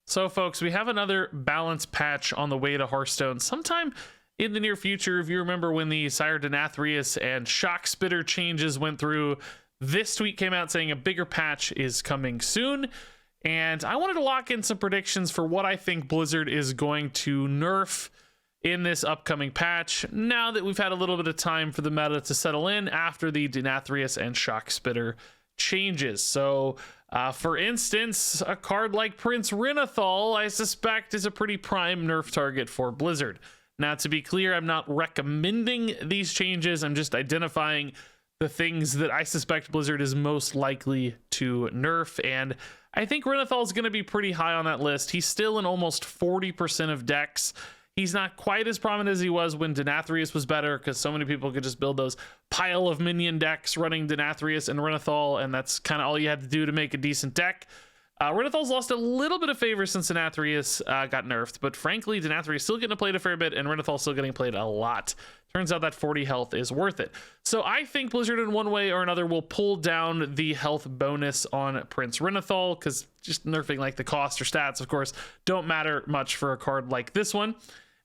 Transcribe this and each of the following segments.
So folks, we have another balance patch on the way to Hearthstone sometime in the near future. If you remember when the Sire Denathrius and Shock Spitter changes went through, this tweet came out saying a bigger patch is coming soon. And I wanted to lock in some predictions for what I think Blizzard is going to nerf in this upcoming patch, now that we've had a little bit of time for the meta to settle in after the Denathrius and Shock Spitter changes. So for instance, a card like Prince Renathal, I suspect, is a pretty prime nerf target for Blizzard. Now, to be clear, I'm not recommending these changes. I'm just identifying the things that I suspect Blizzard is most likely to nerf. And I think Renathal is going to be pretty high on that list. He's still in almost 40% of decks. He's not quite as prominent as he was when Denathrius was better, because so many people could just build those pile of minion decks running Denathrius and Renathal, and that's kind of all you had to do to make a decent deck. Renathal's lost a little bit of favor since Denathrius got nerfed, but frankly, Denathrius is still getting played a fair bit, and Renathal's still getting played a lot. Turns out that 40 health is worth it. So I think Blizzard in one way or another will pull down the health bonus on Prince Renathal, because just nerfing like the cost or stats, of course, don't matter much for a card like this one.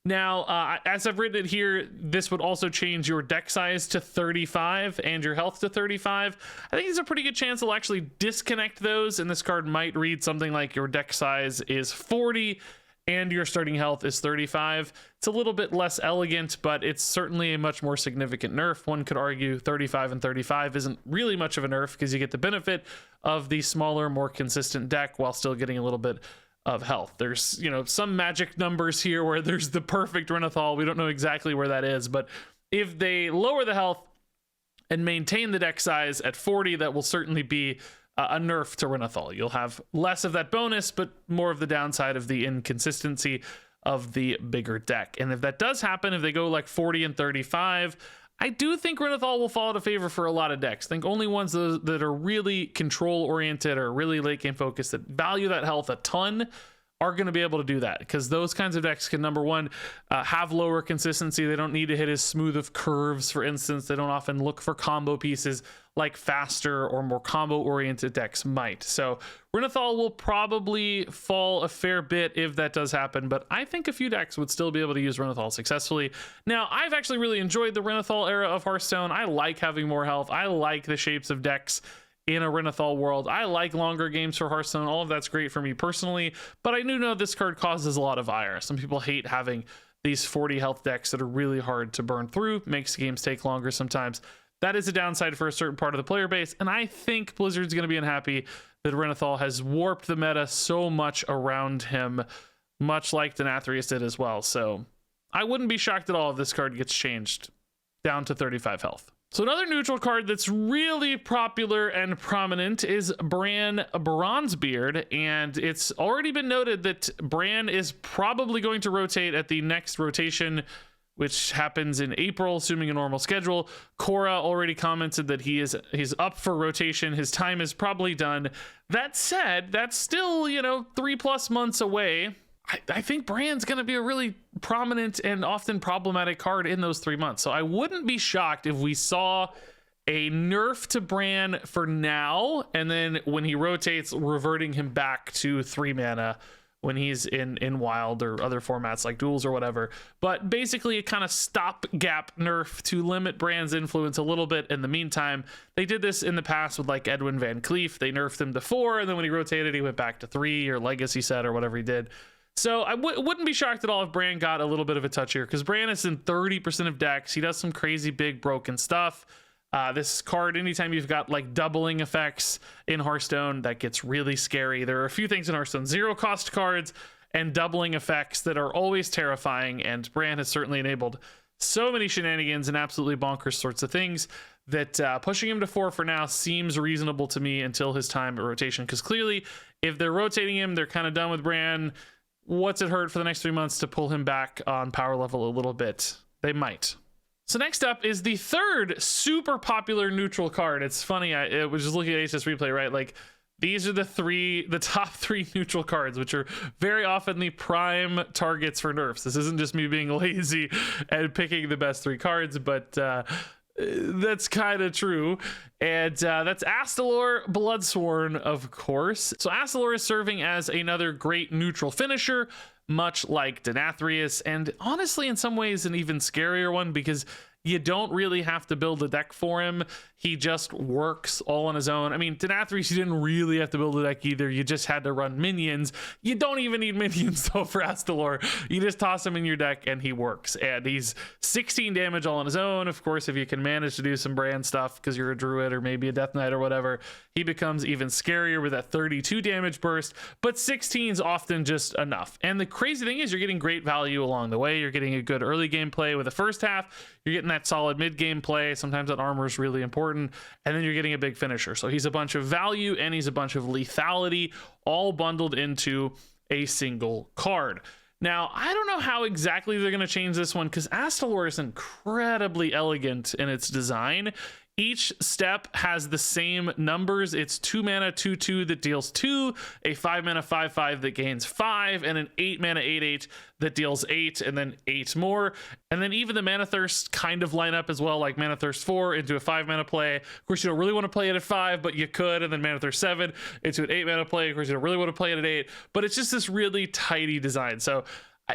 Now, as I've written it here, this would also change your deck size to 35 and your health to 35. I think there's a pretty good chance they'll actually disconnect those, and this card might read something like your deck size is 40 and your starting health is 35. It's a little bit less elegant, but it's certainly a much more significant nerf. One could argue 35 and 35 isn't really much of a nerf, because you get the benefit of the smaller, more consistent deck while still getting a little bit of health. There's, you know, some magic numbers here where there's the perfect Renathal. We don't know exactly where that is, but if they lower the health and maintain the deck size at 40, that will certainly be a nerf to Renathal. You'll have less of that bonus, but more of the downside of the inconsistency of the bigger deck. And if that does happen, if they go like 40 and 35, I do think Renathal will fall out of favor for a lot of decks. I think only ones that are really control oriented or really late game focused, that value that health a ton, are going to be able to do that, because those kinds of decks can, number one, have lower consistency. They don't need to hit as smooth of curves, for instance. They don't often look for combo pieces like faster or more combo oriented decks might. So Renathal will probably fall a fair bit if that does happen, but I think a few decks would still be able to use Renathal successfully. Now, I've actually really enjoyed the Renathal era of Hearthstone. I like having more health. I like the shapes of decks in a Renathal world. I like longer games for Hearthstone. All of that's great for me personally, but I do know this card causes a lot of ire. Some people hate having these 40 health decks that are really hard to burn through, makes games take longer sometimes. That is a downside for a certain part of the player base, and I think Blizzard's going to be unhappy that Renathal has warped the meta so much around him, much like Denathrius did as well. So I wouldn't be shocked at all if this card gets changed down to 35 health. So another neutral card that's really popular and prominent is Bran Bronzebeard, and it's already been noted that Bran is probably going to rotate at the next rotation, which happens in April, assuming a normal schedule. Cora already commented that he's up for rotation. His time is probably done. That said, that's still, 3+ months away. I think Bran's going to be a really prominent and often problematic card in those 3 months. So I wouldn't be shocked if we saw a nerf to Bran for now, and then when he rotates, reverting him back to 3 mana when he's in Wild or other formats like Duels or whatever. But basically a kind of stopgap nerf to limit Bran's influence a little bit in the meantime. They did this in the past with like Edwin Van Cleef. They nerfed him to 4, and then when he rotated, he went back to 3 or Legacy set or whatever he did. So I wouldn't be shocked at all if Bran got a little bit of a touch here, because Bran is in 30% of decks. He does some crazy big broken stuff. This card, anytime you've got like doubling effects in Hearthstone, that gets really scary. There are a few things in Hearthstone, 0 cost cards and doubling effects, that are always terrifying, and Bran has certainly enabled so many shenanigans and absolutely bonkers sorts of things that pushing him to 4 for now seems reasonable to me until his time at rotation, because clearly if they're rotating him, they're kind of done with Bran. What's it hurt for the next 3 months to pull him back on power level a little bit? They might. So next up is the third super popular neutral card. It's funny, I was just looking at HS Replay, right? Like, these are the top 3 neutral cards, which are very often the prime targets for nerfs. This isn't just me being lazy and picking the best 3 cards, but That's kind of true. And that's Astalor Bloodsworn, of course. So Astalor is serving as another great neutral finisher, much like Denathrius, and honestly in some ways an even scarier one, because you don't really have to build a deck for him. He just works all on his own. I mean, Denathrius, you didn't really have to build a deck either. You just had to run minions. You don't even need minions though for Astalor. You just toss him in your deck and he works. And he's 16 damage all on his own. Of course, if you can manage to do some brand stuff because you're a druid or maybe a death knight or whatever, he becomes even scarier with that 32 damage burst. But 16 is often just enough. And the crazy thing is you're getting great value along the way. You're getting a good early game play with the first half. You're getting that solid mid game play. Sometimes that armor is really important. And then you're getting a big finisher. So he's a bunch of value and he's a bunch of lethality, all bundled into a single card. Now, I don't know how exactly they're going to change this one, because Astalor is incredibly elegant in its design. Each step has the same numbers. It's 2 mana 2/2 that deals 2, a 5 mana 5/5 that gains 5, and an 8 mana 8/8 that deals 8, and then 8 more. And then even the Mana Thirst kind of line up as well, like Mana Thirst 4 into a 5 mana play. Of course, you don't really want to play it at 5, but you could, and then Mana Thirst 7 into an 8 mana play. Of course, you don't really want to play it at 8, but it's just this really tidy design. So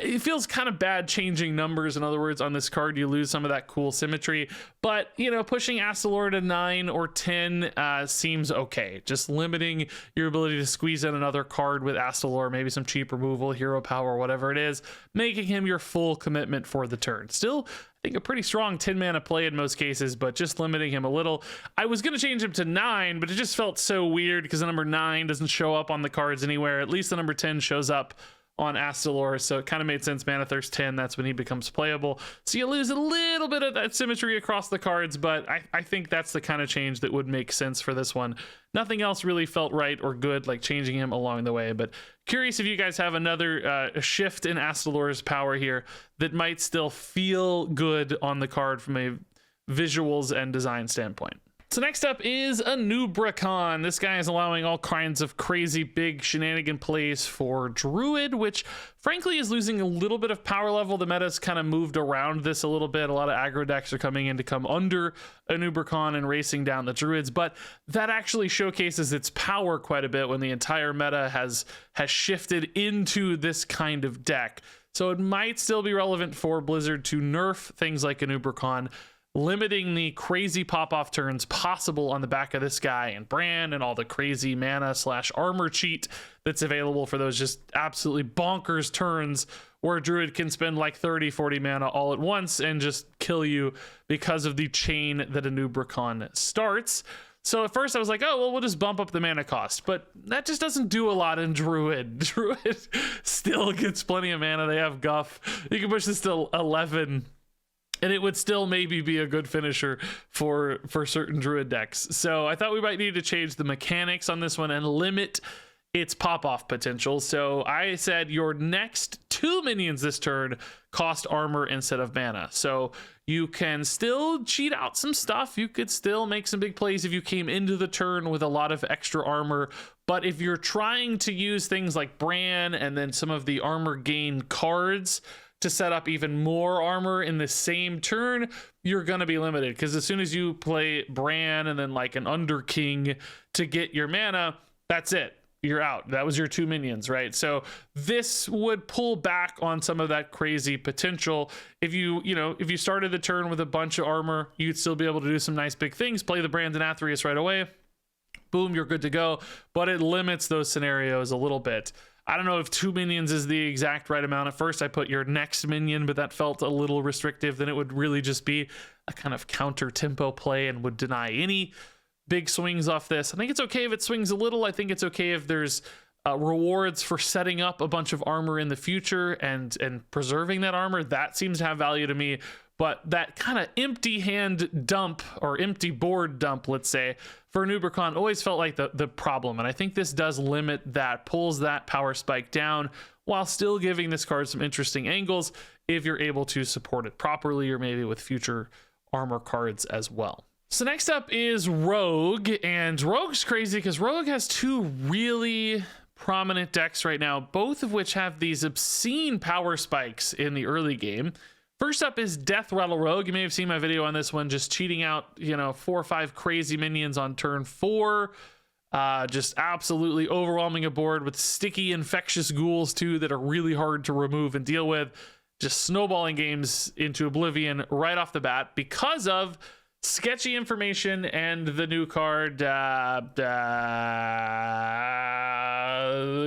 it feels kind of bad changing numbers. In other words, on this card, you lose some of that cool symmetry. But, you know, pushing Astalor to 9 or 10 seems okay. Just limiting your ability to squeeze in another card with Astalor, maybe some cheap removal, hero power, whatever it is, making him your full commitment for the turn. Still, I think a pretty strong 10 mana play in most cases, but just limiting him a little. I was going to change him to 9, but it just felt so weird because the number 9 doesn't show up on the cards anywhere. At least the number 10 shows up on Astalor, so it kind of made sense. Mana Thirst 10, that's when he becomes playable. So you lose a little bit of that symmetry across the cards, but I think that's the kind of change that would make sense for this one. Nothing else really felt right or good, like changing him along the way, but curious if you guys have another shift in Astalor's power here that might still feel good on the card from a visuals and design standpoint. So next up is Anubracon. This guy is allowing all kinds of crazy big shenanigan plays for Druid, which frankly is losing a little bit of power level. The meta's kind of moved around this a little bit. A lot of aggro decks are coming in to come under Anubracon and racing down the Druids, but that actually showcases its power quite a bit when the entire meta has shifted into this kind of deck. So it might still be relevant for Blizzard to nerf things like Anubracon, limiting the crazy pop-off turns possible on the back of this guy and Brand and all the crazy mana / armor cheat that's available for those just absolutely bonkers turns where Druid can spend like 30-40 mana all at once and just kill you because of the chain that Anubracon starts. So at first I was like, oh, well, we'll just bump up the mana cost, but that just doesn't do a lot in Druid. Druid still gets plenty of mana. They have Guff. You can push this to 11 and it would still maybe be a good finisher for certain Druid decks. So I thought we might need to change the mechanics on this one and limit its pop-off potential. So I said your next 2 minions this turn cost armor instead of mana. So you can still cheat out some stuff. You could still make some big plays if you came into the turn with a lot of extra armor. But if you're trying to use things like Bran and then some of the armor gain cards to set up even more armor in the same turn, you're going to be limited, because as soon as you play Bran and then like an Underking to get your mana, that's it. You're out. That was your 2 minions, right? So this would pull back on some of that crazy potential. If you started the turn with a bunch of armor, you'd still be able to do some nice big things. Play the Brand Denathrius right away. Boom, you're good to go. But it limits those scenarios a little bit. I don't know if 2 minions is the exact right amount. At first I put your next minion, but that felt a little restrictive. Then it would really just be a kind of counter tempo play and would deny any big swings off this. I think it's okay if it swings a little. I think it's okay if there's rewards for setting up a bunch of armor in the future and preserving that armor. That seems to have value to me. But that kind of empty hand dump or empty board dump, let's say, for Anubracon always felt like the problem. And I think this does limit that, pulls that power spike down while still giving this card some interesting angles if you're able to support it properly or maybe with future armor cards as well. So next up is Rogue, and Rogue's crazy because Rogue has 2 really prominent decks right now, both of which have these obscene power spikes in the early game. First up is Death Rattle Rogue. You may have seen my video on this one, just cheating out, 4 or 5 crazy minions on turn 4. Just absolutely overwhelming a board with sticky, infectious ghouls too that are really hard to remove and deal with. Just snowballing games into oblivion right off the bat because of sketchy information and the new card,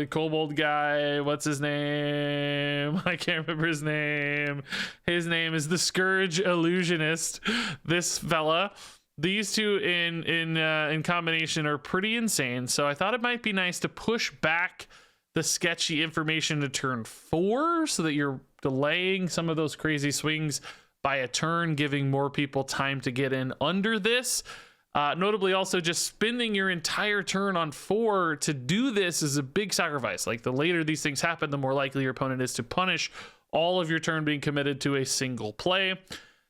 Kobold guy, what's his name? I can't remember his name. His name is the Scourge Illusionist. This fella. These two in combination are pretty insane. So I thought it might be nice to push back the sketchy information to turn 4 so that you're delaying some of those crazy swings by a turn, giving more people time to get in under this. Notably also just spending your entire turn on 4 to do this is a big sacrifice. Like the later these things happen, the more likely your opponent is to punish all of your turn being committed to a single play.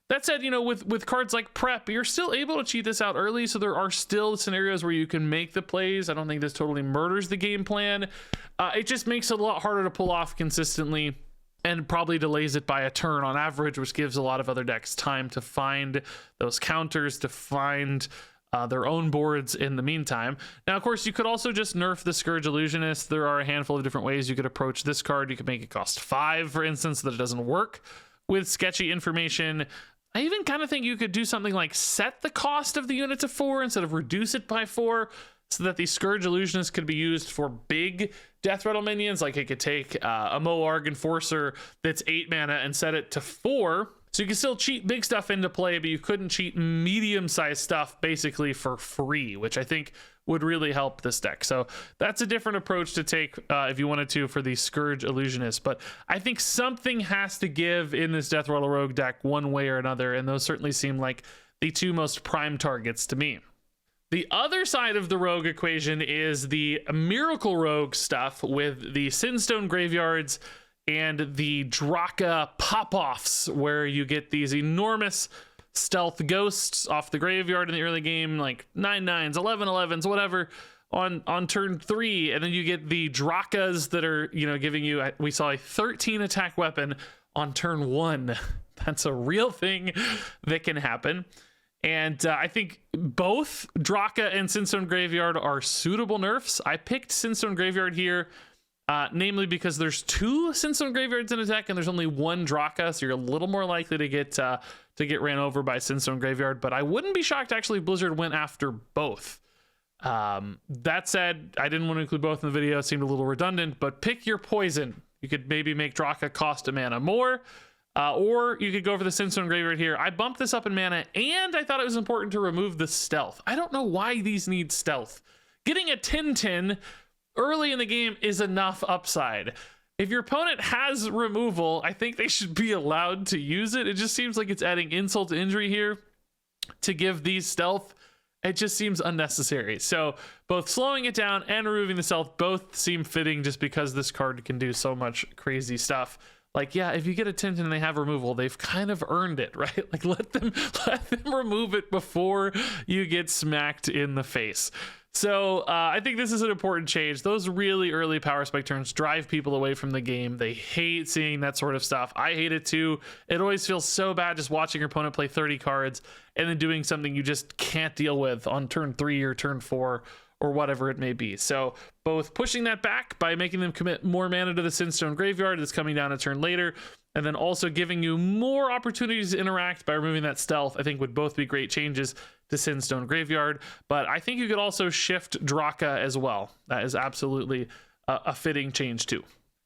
That said, with cards like Prep, you're still able to cheat this out early, so there are still scenarios where you can make the plays. I don't think this totally murders the game plan. It just makes it a lot harder to pull off consistently and probably delays it by a turn on average, which gives a lot of other decks time to find those counters, to find their own boards in the meantime. Now, of course, you could also just nerf the Scourge Illusionist. There are a handful of different ways you could approach this card. You could make it cost 5, for instance, so that it doesn't work with sketchy information. I even kind of think you could do something like set the cost of the unit to 4 instead of reduce it by 4, so that the Scourge Illusionist could be used for big Death Rattle minions. Like it could take a Moarg Enforcer that's 8 mana and set it to 4. So you can still cheat big stuff into play, but you couldn't cheat medium-sized stuff basically for free, which I think would really help this deck. So that's a different approach to take if you wanted to for the Scourge Illusionist. But I think something has to give in this Death Rattle Rogue deck one way or another, and those certainly seem like the 2 most prime targets to me. The other side of the rogue equation is the Miracle Rogue stuff with the Sinstone Graveyards and the Draka pop-offs, where you get these enormous stealth ghosts off the graveyard in the early game, like 9/9s, 11/11s, whatever, on turn 3, and then you get the Drakas that are, giving you, we saw a 13 attack weapon on turn 1. That's a real thing that can happen. And I think both Draka and Sinstone Graveyard are suitable nerfs. I picked Sinstone Graveyard here, namely because there's 2 Sinstone Graveyards in attack and there's only 1 Draka, so you're a little more likely to get ran over by Sinstone Graveyard. But I wouldn't be shocked actually if Blizzard went after both. That said, I didn't want to include both in the video. It seemed a little redundant, but pick your poison. You could maybe make Draka cost a mana more. Or you could go for the Sinstone Graveyard here. I bumped this up in mana, and I thought it was important to remove the stealth. I don't know why these need stealth. Getting a 10/10 early in the game is enough upside. If your opponent has removal, I think they should be allowed to use it. It just seems like it's adding insult to injury here to give these stealth. It just seems unnecessary. So both slowing it down and removing the stealth both seem fitting, just because this card can do so much crazy stuff. Like, yeah, if you get a 10/10 and they have removal, they've kind of earned it, right? Like, let them remove it before you get smacked in the face. So I think this is an important change. Those really early power spike turns drive people away from the game. They hate seeing that sort of stuff. I hate it too. It always feels so bad just watching your opponent play 30 cards and then doing something you just can't deal with on turn 3 or turn 4 or whatever it may be. So both pushing that back by making them commit more mana to the Sinstone Graveyard that's coming down a turn later, and then also giving you more opportunities to interact by removing that stealth, I think would both be great changes to Sinstone Graveyard. But I think you could also shift Draka as well. That is absolutely a fitting change too.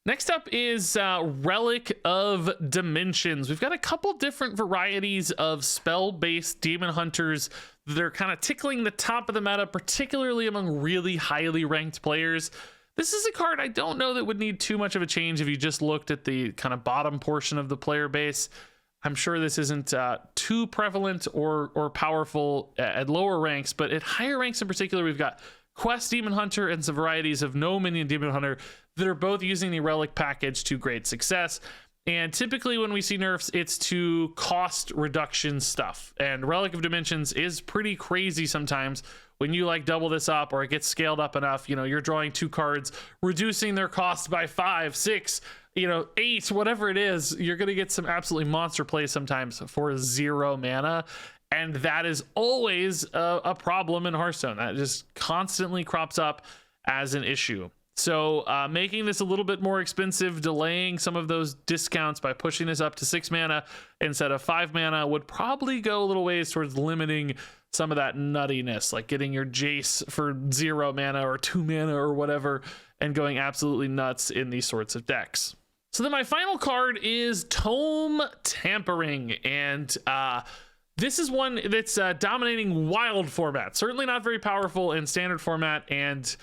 Next up is Relic of Dimensions. We've got a couple different varieties of spell-based demon hunters that are kind of tickling the top of the meta, particularly among really highly ranked players. This is a card I don't know that would need too much of a change if you just looked at the kind of bottom portion of the player base. I'm sure this isn't too prevalent or powerful at lower ranks, but at higher ranks in particular, we've got Quest Demon Hunter and some varieties of No Minion Demon Hunter that are both using the Relic package to great success. And typically when we see nerfs, it's to cost reduction stuff. And Relic of Dimensions is pretty crazy sometimes when you like double this up or it gets scaled up enough. You're drawing 2 cards, reducing their cost by 5, 6, you know, 8, whatever it is, you're going to get some absolutely monster plays sometimes for 0 mana. And that is always a problem in Hearthstone. That just constantly crops up as an issue. So making this a little bit more expensive, delaying some of those discounts by pushing this up to 6 mana instead of 5 mana would probably go a little ways towards limiting some of that nuttiness, like getting your Jace for 0 mana or 2 mana or whatever, and going absolutely nuts in these sorts of decks. So then my final card is Tome Tampering, and this is one that's dominating wild format. Certainly not very powerful in standard format, and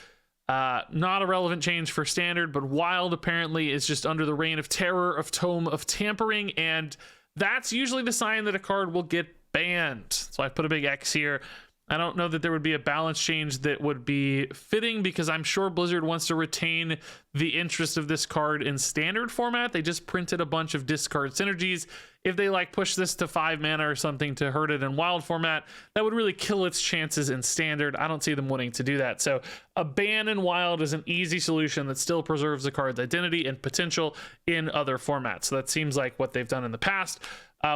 not a relevant change for standard, but wild apparently is just under the reign of terror of Tome of Tampering, and that's usually the sign that a card will get banned. So I put a big X here. I don't know that there would be a balance change that would be fitting, because I'm sure Blizzard wants to retain the interest of this card in standard format. They just printed a bunch of discard synergies. If they like push this to 5 mana or something to hurt it in wild format, that would really kill its chances in standard. I don't see them wanting to do that. So a ban in wild is an easy solution that still preserves the card's identity and potential in other formats. So that seems like what they've done in the past.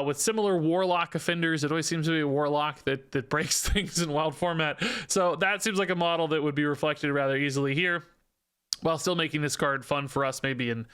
With similar warlock offenders, it always seems to be a warlock that breaks things in wild format. So that seems like a model that would be reflected rather easily here, while still making this card fun for us maybe in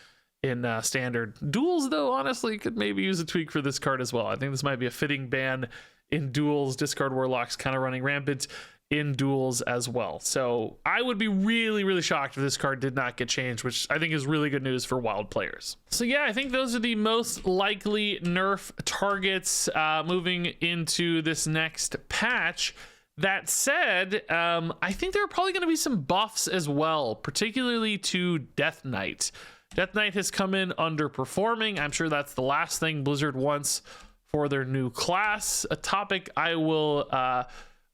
standard. Duels, though, honestly, could maybe use a tweak for this card as well. I think this might be a fitting ban in duels. Discard warlocks kind of running rampant in duels as well. So I would be really, really shocked if this card did not get changed, which I think is really good news for wild players. So yeah, I think those are the most likely nerf targets moving into this next patch. That said, I think there are probably going to be some buffs as well, particularly to Death Knight. Death Knight has come in underperforming. I'm sure that's the last thing Blizzard wants for their new class, a topic I will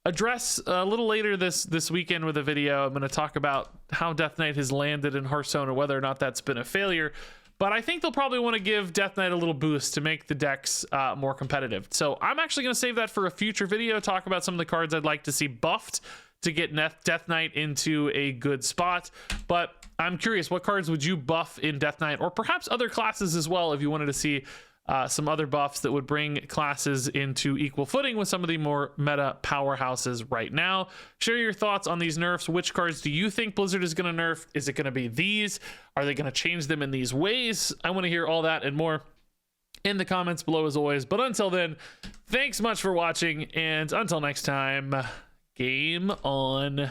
address a little later this weekend with a video. I'm going to talk about how Death Knight has landed in Hearthstone and whether or not that's been a failure. But I think they'll probably want to give Death Knight a little boost to make the decks more competitive. So I'm actually going to save that for a future video, talk about some of the cards I'd like to see buffed to get Death Knight into a good spot. But I'm curious, what cards would you buff in Death Knight, or perhaps other classes as well, if you wanted to see some other buffs that would bring classes into equal footing with some of the more meta powerhouses right now. Share your thoughts on these nerfs. Which cards do you think Blizzard is going to nerf? Is it going to be these? Are they going to change them in these ways? I want to hear all that and more in the comments below as always. But until then, thanks much for watching, and until next time, game on.